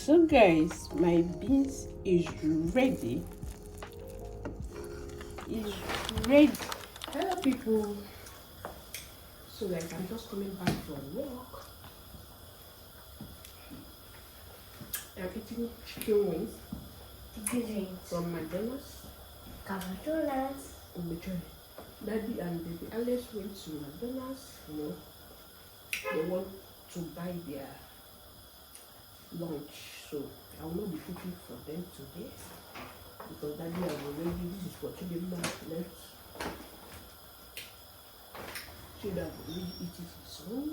So guys, my beans is ready. It's ready. Hello people. So guys, I'm just coming back from work. I'm eating chicken wings from McDonald's. Daddy and baby Alice went to McDonald's, they want to buy their lunch, so I will not be cooking for them today because Daddy has already, this is for children left. Children have already eaten his own.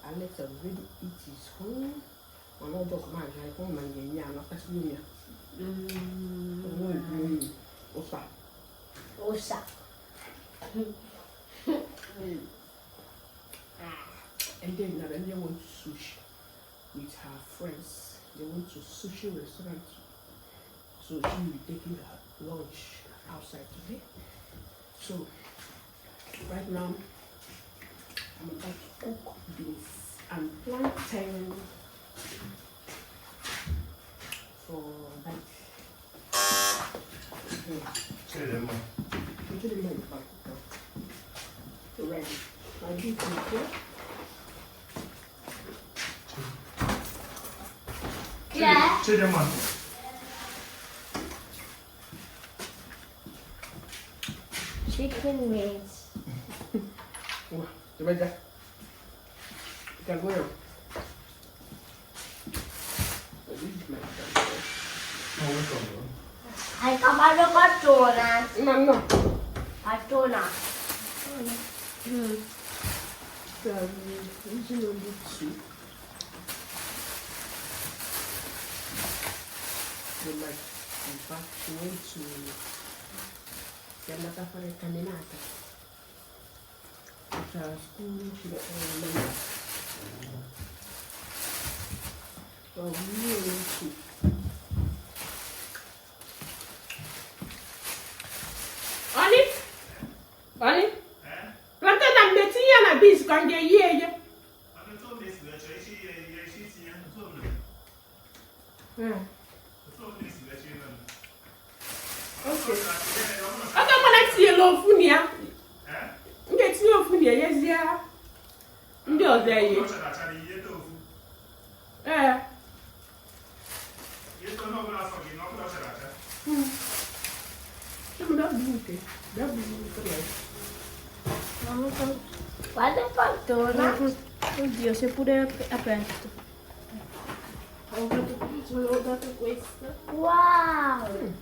Alex has already eaten his own. I'm not just mad, I come and get me, I'm not passing me. Osa. And then Narendra went to sushi with her friends. They went to sushi restaurant. So she will be taking her lunch outside today. So right now I'm about to cook beans and plantain for that. Ready. I do it here. Yeah. Chicken wings. Coba aja. Ikan gue. Hai kamado cartona. Mana? Cartona. Using only two. Like, in fact, she went to chiamata a fare camminata. After school, she got a so we went to. Ani? Plantain and betting and a beast can get here. Okay. I don't want to see a low funia. Get no funia, yes, yeah. No, there you Guarda il cartona. Oddio, si è pure aperto. Ho dato questo. Wow.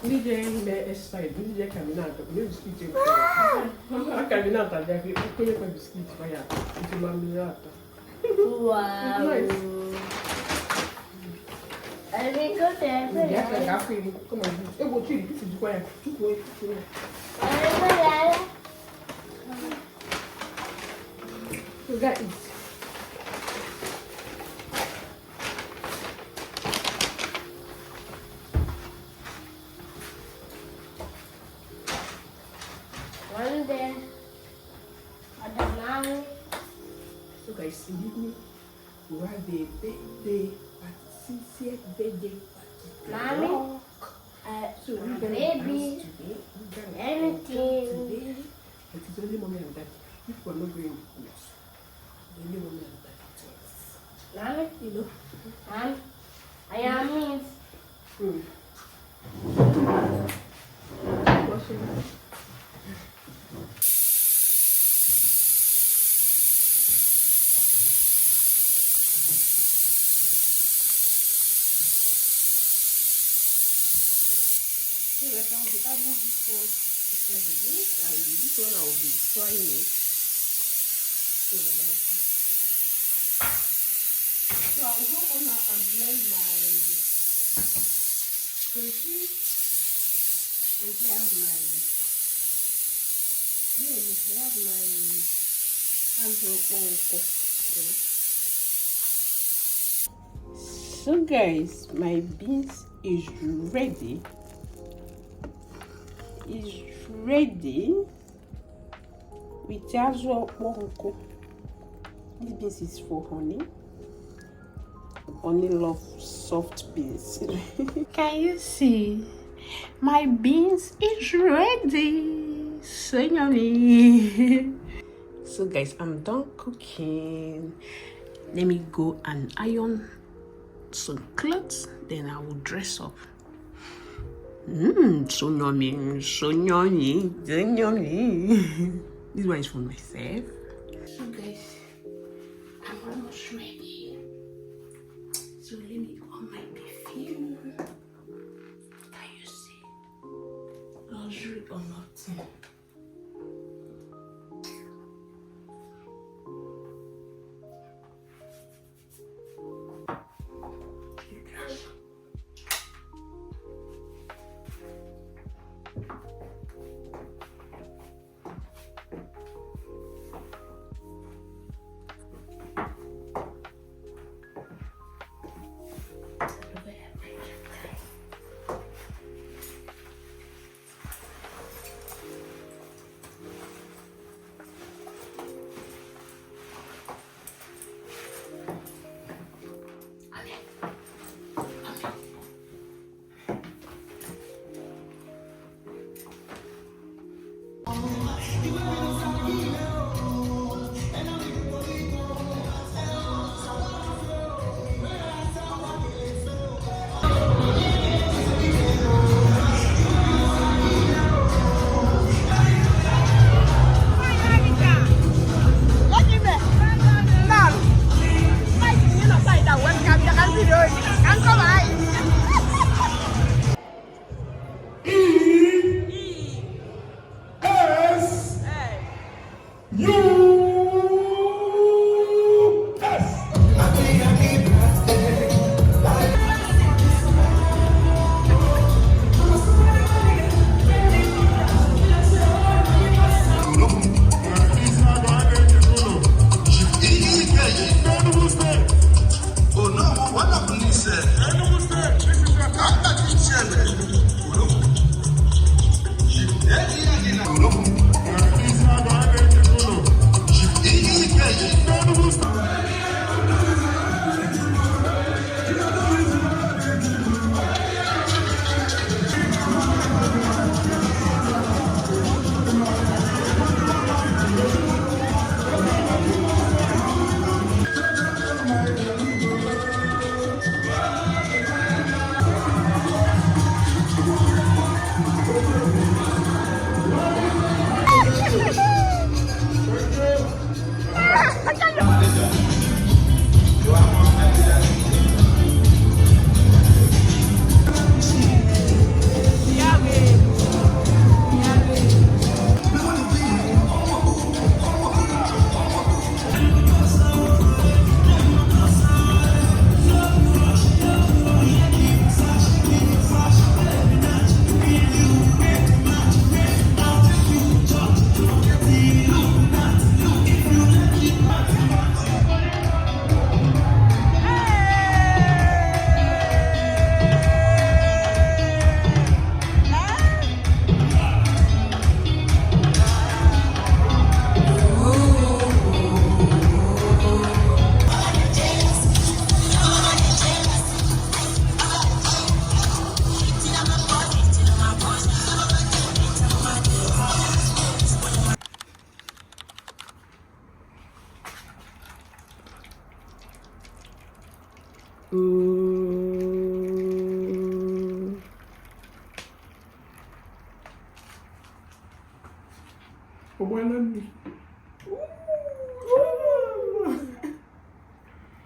Lì è stai, lì è camminato, come biscotti. Ha camminato, ha detto, come quei biscotti, vai a, ti marminato. Wow. Enrico sempre. Ya que acá fui, como eu vou tirar isso de coisa, tudo isso. You got it. One there. Ada mami. So guys, leave me. You are the sincere birthday party. Mommy. So we're gonna Baby. dance today. We're gonna Anything. today. It is only mommy and daddy. If we're not going, yes. Only mommy and daddy. Mommy. You know. Mom. I am means. Washing. So that I'll be adding this one inside the dish, and this one I will be frying it. So I'll go on and blend my crayfish, and have my alvoro. So guys, my beans is ready. Is ready with azụ ọkpọnkụ. This beans is for honey. Honey love soft beans. Can you see? My beans is ready. So yummy. So guys, I'm done cooking. Let me go and iron some clothes, then I will dress up. So yummy, so yummy, so yummy. This one is for myself. So guys, I'm almost ready. So let me on my perfume. Can you see? Luxury or nothing.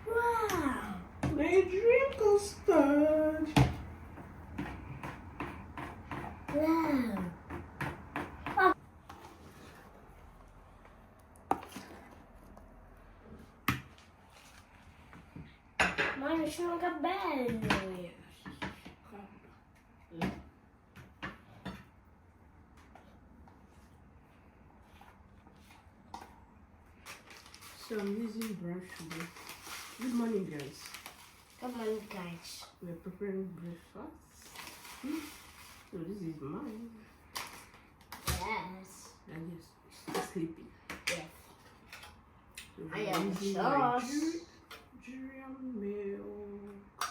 Wow. My dream custard. Wow. Mine is not a bed. So I'm using brown sugar. Good morning, guys. Come on, guys. We're preparing breakfast. So this is mine. Yes. And yes, she's sleeping. Yes. I am Using sauce. Nigerian milk.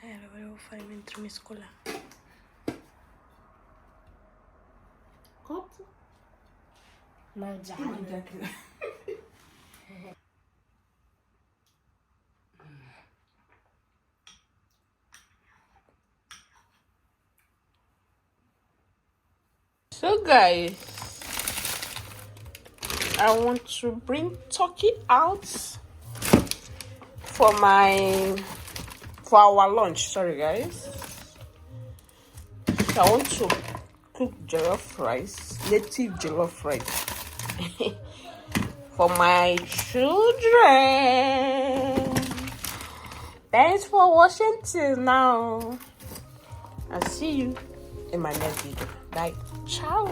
Agora eu vou fazer entre uma escola. Copo. Mangiare. So guys, I want to bring turkey out for our lunch. Sorry guys. So I want to cook jollof rice, native jollof rice for my children. Thanks for watching till now. I'll see you in my next video. Bye. Ciao.